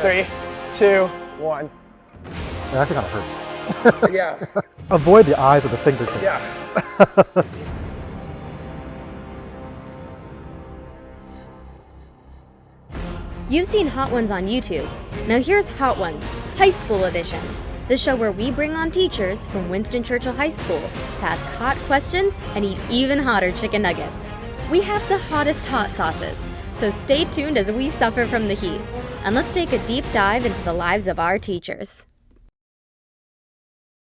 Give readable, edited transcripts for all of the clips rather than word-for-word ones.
3, 2, 1. It actually kind of hurts. Yeah. Avoid the eyes with the fingertips. Yeah. You've seen Hot Ones on YouTube. Now here's Hot Ones, High School Edition, the show where we bring on teachers from Winston Churchill High School to ask hot questions and eat even hotter chicken nuggets. We have the hottest hot sauces, so stay tuned as we suffer from the heat. And let's take a deep dive into the lives of our teachers.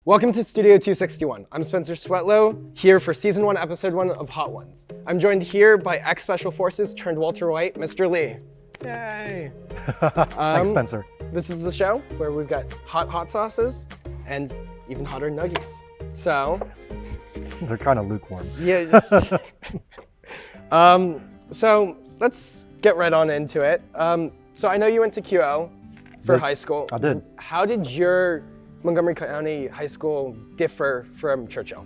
Welcome to Studio 261. I'm Spencer Swetlow, here for Season 1, Episode 1 of Hot Ones. I'm joined here by ex-Special Forces turned Walter White, Mr. Lee. Yay! Thanks, Spencer. This is the show where we've got hot sauces and even hotter nuggies. So, They're kind of lukewarm. yeah. So let's get right on into it. So I know you went to QO for high school. I did. How did your Montgomery County High School differ from Churchill?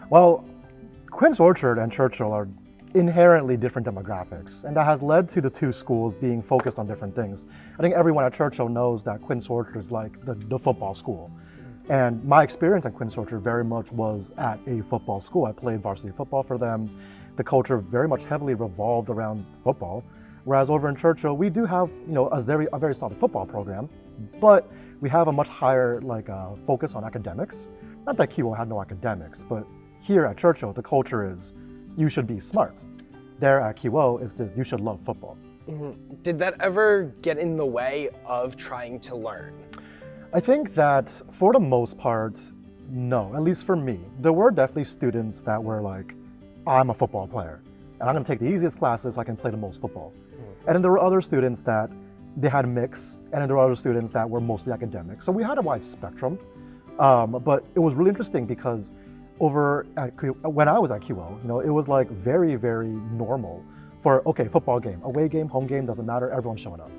Well, Quince Orchard and Churchill are inherently different demographics, and that has led to the two schools being focused on different things. I think everyone at Churchill knows that Quince Orchard is like the football school. And my experience at Quince Orchard very much was at a football school. I played varsity football for them. The culture very much heavily revolved around football. Whereas over in Churchill, we do have, a very solid football program, but we have a much higher focus on academics. Not that QO had no academics, but here at Churchill, the culture is you should be smart. There at QO, it says you should love football. Mm-hmm. Did that ever get in the way of trying to learn? I think that for the most part, no, at least for me. There were definitely students that were like, I'm a football player, and I'm gonna take the easiest classes so I can play the most football. And then there were other students that they had a mix, and then there were other students that were mostly academic. So we had a wide spectrum, but it was really interesting because when I was at QO, it was like very, very normal for, football game, away game, home game, doesn't matter, everyone's showing up.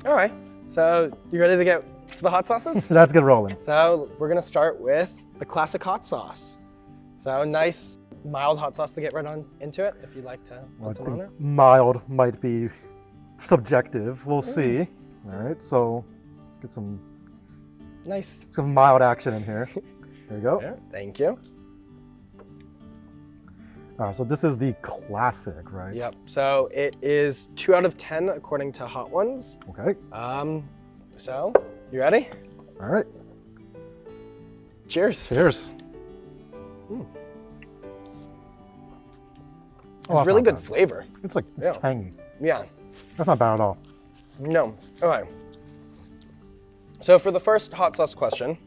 All right, so you ready to get to the hot sauces? Let's get rolling. So we're gonna start with the classic hot sauce. So nice, mild hot sauce to get right on into it, if you'd like to put some on there. Mild might be subjective, we'll see. All right, so get some mild action in here. There you go. Yeah, thank you. All right, so this is the classic, right? Yep, so it is 2 out of 10 according to Hot Ones. Okay. So, you ready? All right. Cheers. Cheers. It's really good flavor. It's tangy. Yeah. That's not bad at all. No. Okay. So for the first hot sauce question,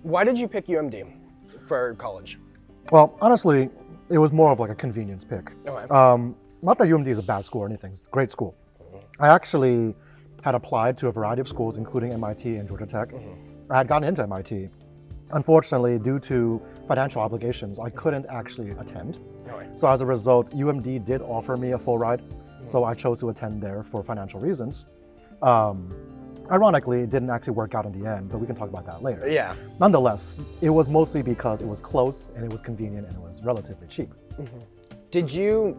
why did you pick UMD for college? Well, honestly, it was more of like a convenience pick. Okay. Not that UMD is a bad school or anything. It's a great school. I actually had applied to a variety of schools, including MIT and Georgia Tech. I had gotten into MIT. Unfortunately, due to financial obligations, I couldn't actually attend. Okay. So as a result, UMD did offer me a full ride. So I chose to attend there for financial reasons. Ironically, it didn't actually work out in the end, but we can talk about that later. Yeah. Nonetheless, it was mostly because it was close and it was convenient and it was relatively cheap. Did you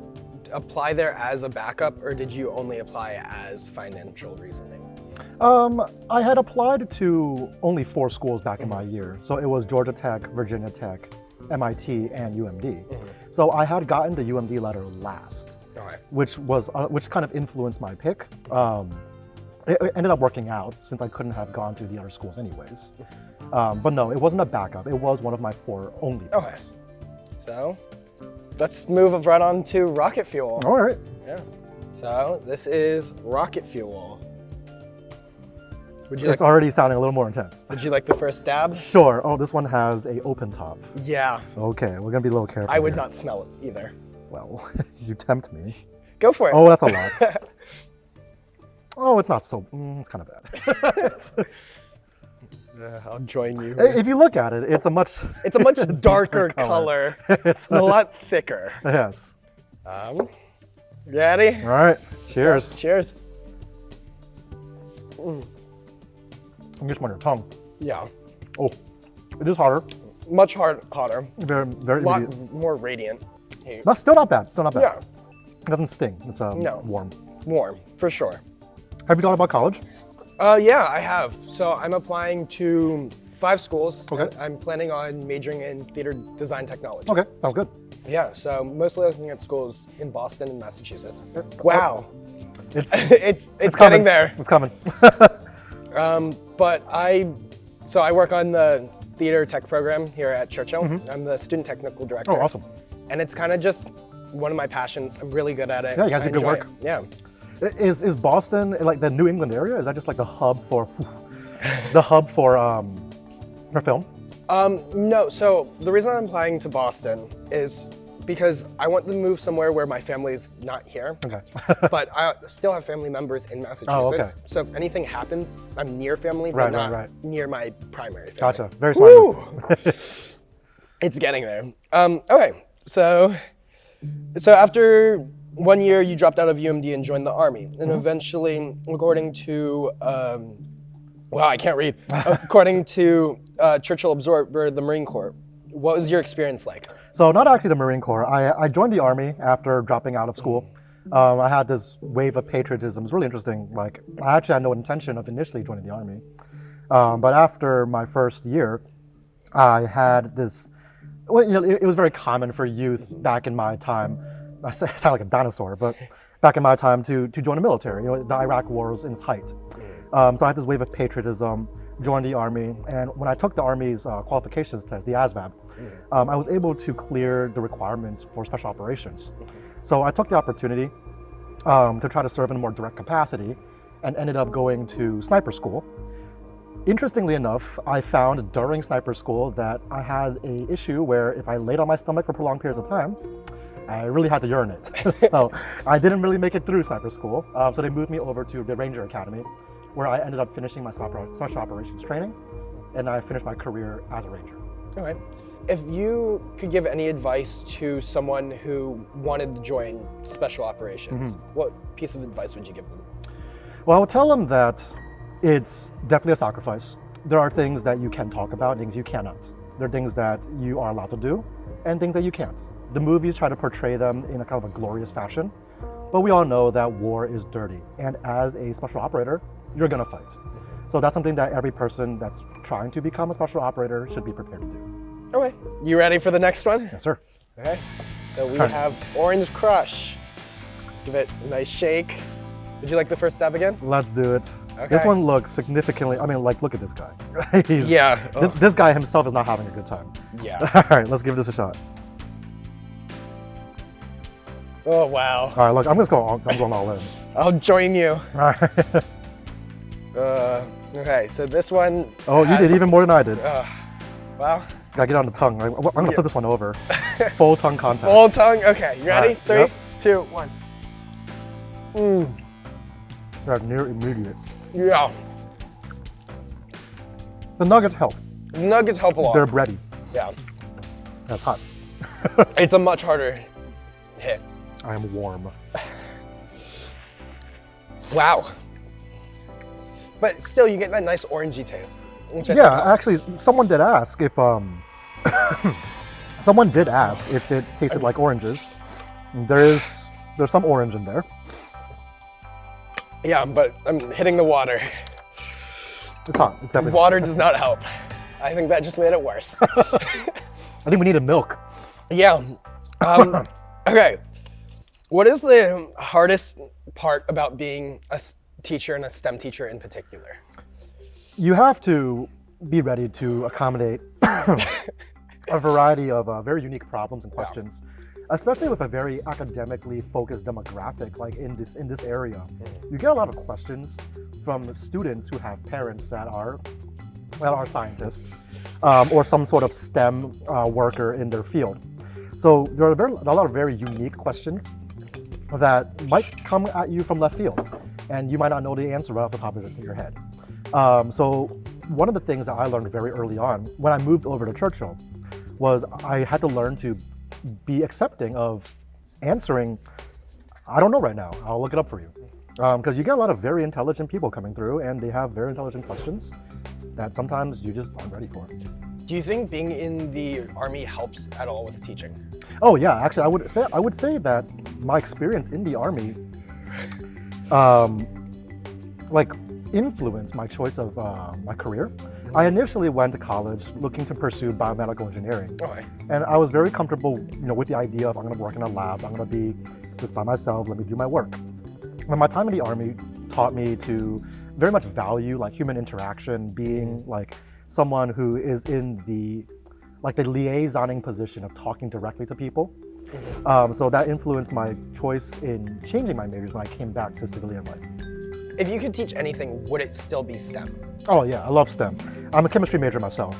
apply there as a backup, or did you only apply as financial reasoning? I had applied to only 4 schools back in my year. So it was Georgia Tech, Virginia Tech, MIT, and UMD. So I had gotten the UMD letter last, which kind of influenced my pick. It ended up working out since I couldn't have gone to the other schools anyways. But no, it wasn't a backup. It was one of my 4 only picks. Okay. So let's move right on to rocket fuel. All right. Yeah. So this is rocket fuel. It's already sounding a little more intense. Would you like the first stab? Sure. Oh, this one has a open top. Yeah. Okay, we're gonna be a little careful. I would here. not smell it either. Well, you tempt me. Go for it. Oh, that's a lot. Oh, it's not so. It's kind of bad. I'll join you. If you look at it, it's a much darker color. It's a lot thicker. Yes. Ready? All right. Cheers. Cheers. You just want your tongue. Yeah. Oh, it is hotter. Much hotter. Very, very. A lot more radiant. Hey. That's still not bad. Still not bad. Yeah. It doesn't sting. It's warm. Warm, for sure. Have you thought about college? Yeah, I have. So I'm applying to 5 schools. Okay. I'm planning on majoring in theater design technology. Okay, sounds good. Yeah, so mostly looking at schools in Boston and Massachusetts. Wow. It's it's coming. getting there. It's coming. But I work on the theater tech program here at Churchill. I'm the student technical director. Oh, awesome. And it's kind of just one of my passions. I'm really good at it. Yeah, you guys do good enjoy work. it. Yeah. Is Boston like the New England area? Is that just like the hub for film? No, so the reason I'm applying to Boston is because I want to move somewhere where my family's not here. Okay. But I still have family members in Massachusetts. Oh, okay. So if anything happens, I'm near family, Right, but not right. near my primary family. Gotcha. Very smart. move. It's getting there. Okay, so after 1 year, you dropped out of UMD and joined the Army. And eventually, according to, I can't read. According to Churchill Absorber, the Marine Corps, what was your experience like? So not actually the Marine Corps. I joined the Army after dropping out of school. I had this wave of patriotism. It's really interesting. Like, I actually had no intention of initially joining the Army. But after my first year, I had this, it was very common for youth back in my time. I sound like a dinosaur, but back in my time to join the military. The Iraq War was in its height. So I had this wave of patriotism, joined the Army, and when I took the Army's qualifications test, the ASVAB, I was able to clear the requirements for special operations. So I took the opportunity to try to serve in a more direct capacity and ended up going to sniper school. Interestingly enough, I found during sniper school that I had an issue where if I laid on my stomach for prolonged periods of time, I really had to urinate. So I didn't really make it through sniper school. So they moved me over to the Ranger Academy, where I ended up finishing my special operations training, and I finished my career as a Ranger. All right. If you could give any advice to someone who wanted to join special operations, what piece of advice would you give them? Well, I would tell them that it's definitely a sacrifice. There are things that you can talk about, things you cannot. There are things that you are allowed to do, and things that you can't. The movies try to portray them in a kind of a glorious fashion, but we all know that war is dirty. And as a special operator, you're gonna fight. So that's something that every person that's trying to become a special operator should be prepared to do. Okay. You ready for the next one? Yes, sir. Okay. So we have Orange Crush. Let's give it a nice shake. Would you like the first stab again? Let's do it. Okay. This one looks significantly, look at this guy. Yeah. This guy himself is not having a good time. Yeah. All right, let's give this a shot. Oh, wow. All right, look, I'm going all in. I'll join you. All right. Okay, so this one. Oh, you did even more than I did. Wow. Gotta get on the tongue. I'm gonna flip this one over. Full tongue contact. Full tongue. Okay, you ready? All right, 3, 2, 1. That's near immediate. Yeah. The nuggets help. Nuggets help a lot. They're bready. Yeah. That's hot. It's a much harder hit. I am warm. Wow. But still, you get that nice orangey taste. Which I think Yeah, helps. actually, someone did ask if it tasted like oranges. There's some orange in there. Yeah, but I'm hitting the water. It's hot. It's definitely. Water does not help. I think that just made it worse. I think we needed milk. Yeah. Okay. What is the hardest part about being a teacher and a STEM teacher in particular? You have to be ready to accommodate a variety of very unique problems and questions, especially with a very academically focused demographic like in this area. You get a lot of questions from students who have parents that are scientists or some sort of STEM worker in their field. So there are a lot of very unique questions that might come at you from left field, and you might not know the answer right off the top of your head. So one of the things that I learned very early on when I moved over to Churchill was I had to learn to be accepting of answering, I don't know right now, I'll look it up for you. Because you get a lot of very intelligent people coming through and they have very intelligent questions that sometimes you just aren't ready for. Do you think being in the Army helps at all with teaching? Oh yeah, actually I would say that my experience in the Army like influenced my choice of my career. I initially went to college looking to pursue biomedical engineering. Okay. And I was very comfortable, with the idea of I'm gonna work in a lab, I'm gonna be just by myself, let me do my work. But my time in the Army taught me to very much value like human interaction, being like someone who is in the liaisoning position of talking directly to people. So that influenced my choice in changing my majors when I came back to civilian life. If you could teach anything, would it still be STEM? Oh yeah, I love STEM. I'm a chemistry major myself.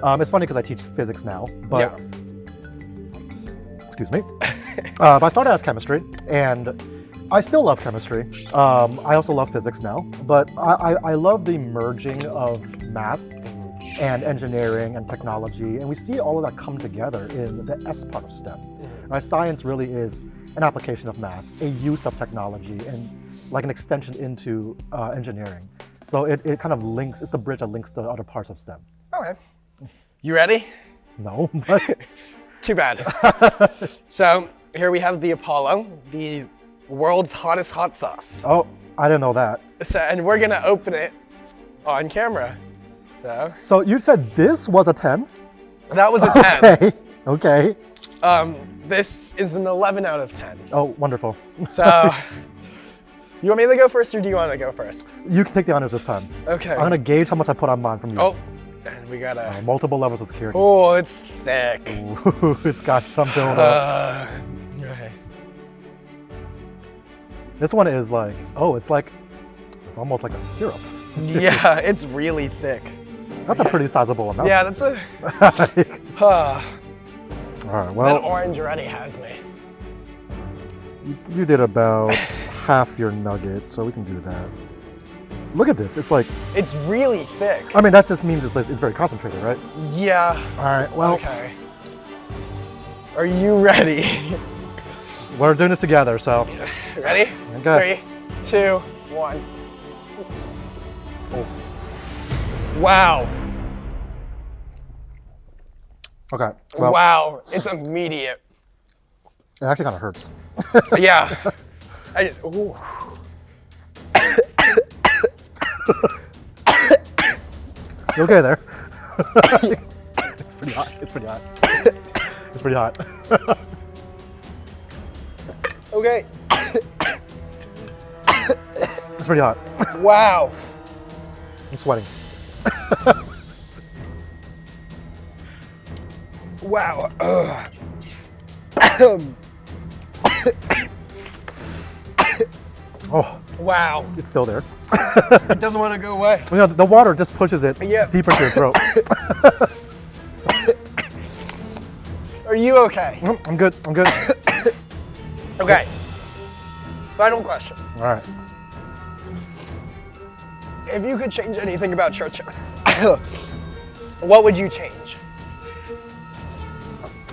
It's funny because I teach physics now, but excuse me. But I started as chemistry, and I still love chemistry. I also love physics now, but I love the merging of math and engineering and technology, and we see all of that come together in the S part of STEM. Right? Science really is an application of math, a use of technology, and like an extension into engineering. So it kind of links, it's the bridge that links the other parts of STEM. Okay. You ready? No, but Too bad. So here we have the Apollo, the world's hottest hot sauce. oh, I didn't know that. So, and we're gonna open it on camera. So you said this was a 10? That was a 10. Okay. This is an 11 out of 10. Oh, wonderful. So, you want me to go first or do you want to go first? You can take the honors this time. Okay. I'm gonna gauge how much I put on mine from you. Oh, and we got a... Multiple levels of security. Oh, it's thick. Ooh, it's got some build up. Okay. This one is like, it's almost like a syrup. Yeah, it's really thick. That's a pretty sizable amount. Yeah, that's a... All right, That well, orange already has me. you did about half your nugget, so we can do that. Look at this, it's like, It's really thick. I mean, that just means it's very concentrated, right? Yeah. All right, well, Okay. Are you ready? we're doing this together, so. Ready? Okay. 3, 2, 1. Oh. Wow. Okay, well, Wow. It's immediate. it actually kind of hurts. Yeah. Ooh. You okay there? It's pretty hot, it's pretty hot. It's pretty hot. Okay. It's pretty hot. Wow. I'm sweating. Wow. Oh, Wow. it's still there. It doesn't want to go away. The water just pushes it Yeah. deeper into your throat. Are you okay? I'm good, I'm good. Okay. Final question. All right. If you could change anything about Churchill, what would you change?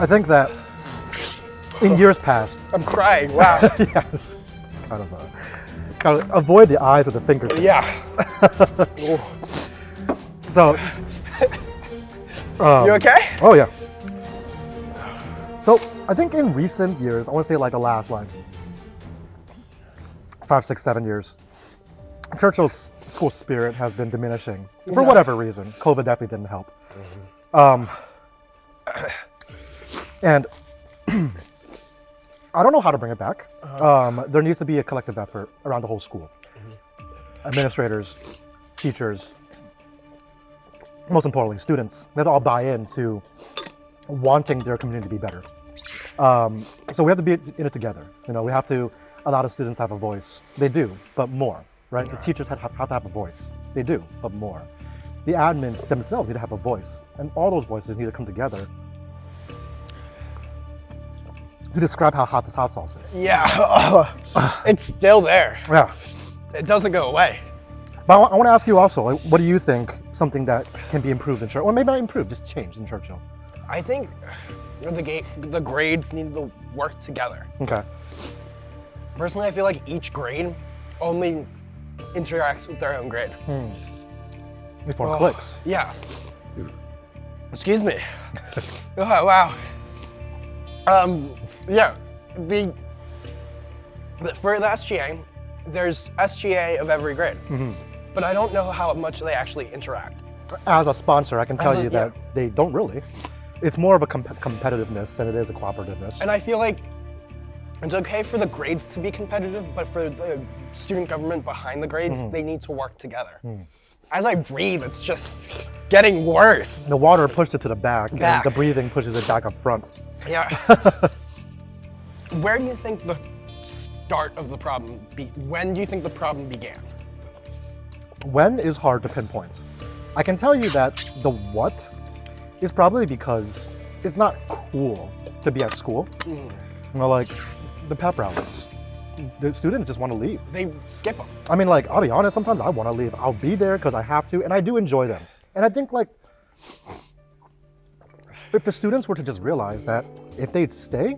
I think that in years past, I'm crying. Wow. yes, it's kind of avoid the eyes with the fingertips. Yeah. So, You okay? oh yeah. So I think in recent years, I want to say like the last 5, 6, 7 years, Churchill's school spirit has been diminishing for whatever reason. COVID definitely didn't help. And I don't know how to bring it back. There needs to be a collective effort around the whole school. Administrators, teachers, most importantly, students. They have to all buy into wanting their community to be better. So we have to be in it together. We have to allow the students to have a voice. They do, but more, right? The teachers have to have a voice. They do, but more. The admins themselves need to have a voice, and all those voices need to come together to describe how hot this hot sauce is. Yeah. It's still there. Yeah. It doesn't go away. But I want to ask you also, like, what do you think something that can be improved in Churchill, or maybe not improved, just changed in Churchill? I think the grades need to work together. Okay. Personally, I feel like each grade only interacts with their own grade. Before it clicks. Yeah. Excuse me. Oh, wow. Yeah. For the SGA, there's SGA of every grade, but I don't know how much they actually interact. As a sponsor, I can tell you that yeah. they don't really. It's more of a competitiveness than it is a cooperativeness. And I feel like it's okay for the grades to be competitive, but for the student government behind the grades, they need to work together. As I breathe, it's just getting worse. The water pushed it to the back, and the breathing pushes it back up front. Yeah. Where do you think the start of the problem when do you think the problem began? When is hard to pinpoint. I can tell you that the what is probably because it's not cool to be at school. You know, like the pep rallies. The students just want to leave. They skip them. I mean, like, I'll be honest, sometimes I want to leave. I'll be there because I have to, and I do enjoy them. And I think, like, if the students were to just realize that if they'd stay,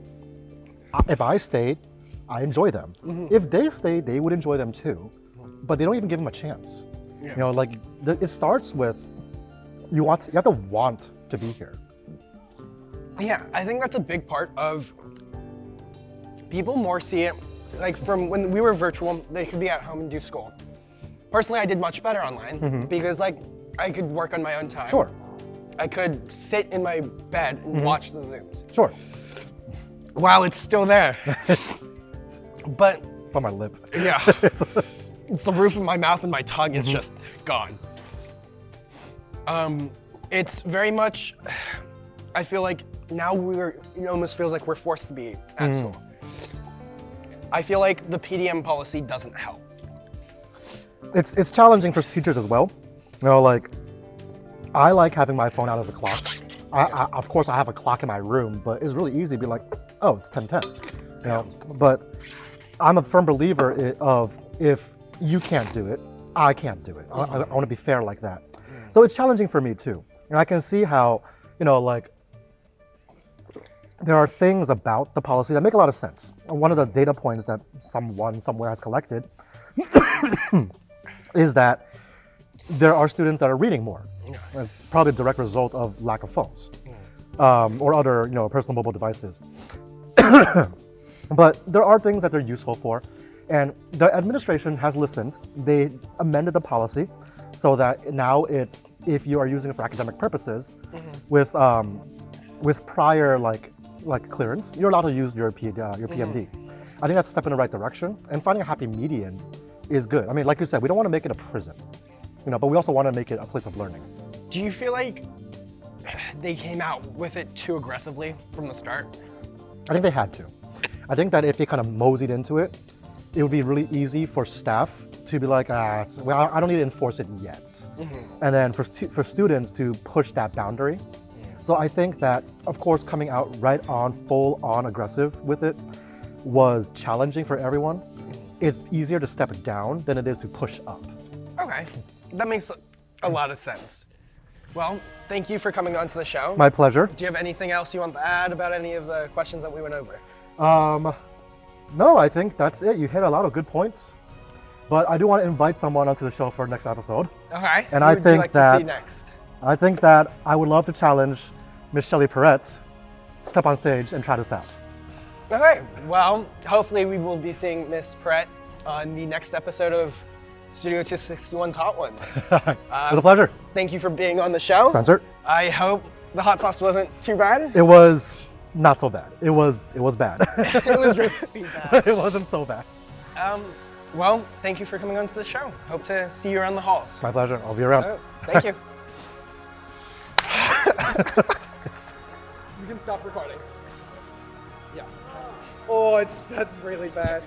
if I stayed, I enjoy them. If they stay, they would enjoy them too. But they don't even give them a chance. Yeah. You know, like, it starts with, you have to want to be here. Yeah, I think that's a big part of people more see it, like from when we were virtual, they could be at home and do school. Personally, I did much better online because like I could work on my own time. Sure. I could sit in my bed and watch the Zooms. Sure. While it's still there. But On my lip. yeah, it's the roof of my mouth and my tongue is just gone. It's very much, I feel like now it almost feels like we're forced to be at school. I feel like the PDM policy doesn't help. It's challenging for teachers as well. You know, like, I like having my phone out as a clock. Of course, I have a clock in my room, but it's really easy to be like, oh, it's 10:10. You know, but I'm a firm believer of if you can't do it, I can't do it. I want to be fair like that. So it's challenging for me too. And I can see how, you know, like, there are things about the policy that make a lot of sense. One of the data points that someone somewhere has collected is that there are students that are reading more. It's probably a direct result of lack of phones or other, you know, personal mobile devices. But there are things that they're useful for, and the administration has listened. They amended the policy so that now it's, if you are using it for academic purposes, with prior like clearance, you're allowed to use your PMD. I think that's a step in the right direction, and finding a happy median is good. I mean, like you said, we don't want to make it a prison, you know, but we also want to make it a place of learning. Do you feel like they came out with it too aggressively from the start? I think they had to. I think that if they kind of moseyed into it, it would be really easy for staff to be like, well, I don't need to enforce it yet. And then for students to push that boundary. So I think that, of course, coming out right on, full on aggressive with it was challenging for everyone. It's easier to step down than it is to push up. Okay, that makes a lot of sense. Well, thank you for coming on to the show. My pleasure. Do you have anything else you want to add about any of the questions that we went over? No, I think that's it. You hit a lot of good points. But I do want to invite someone onto the show for the next episode. Okay. And Who I would think you like that to see next? I think that I would love to challenge Miss Shelley Perrette, step on stage and try this out. Okay. Well, hopefully we will be seeing Miss Perrette on the next episode of Studio 261's Hot Ones. It was a pleasure. Thank you for being on the show. Spencer. I hope the hot sauce wasn't too bad. It was not so bad. It was bad. It was really bad. It wasn't so bad. Well, thank you for coming on to the show. Hope to see you around the halls. My pleasure. I'll be around. Oh, thank you. You can stop recording. Yeah. Oh, that's really bad.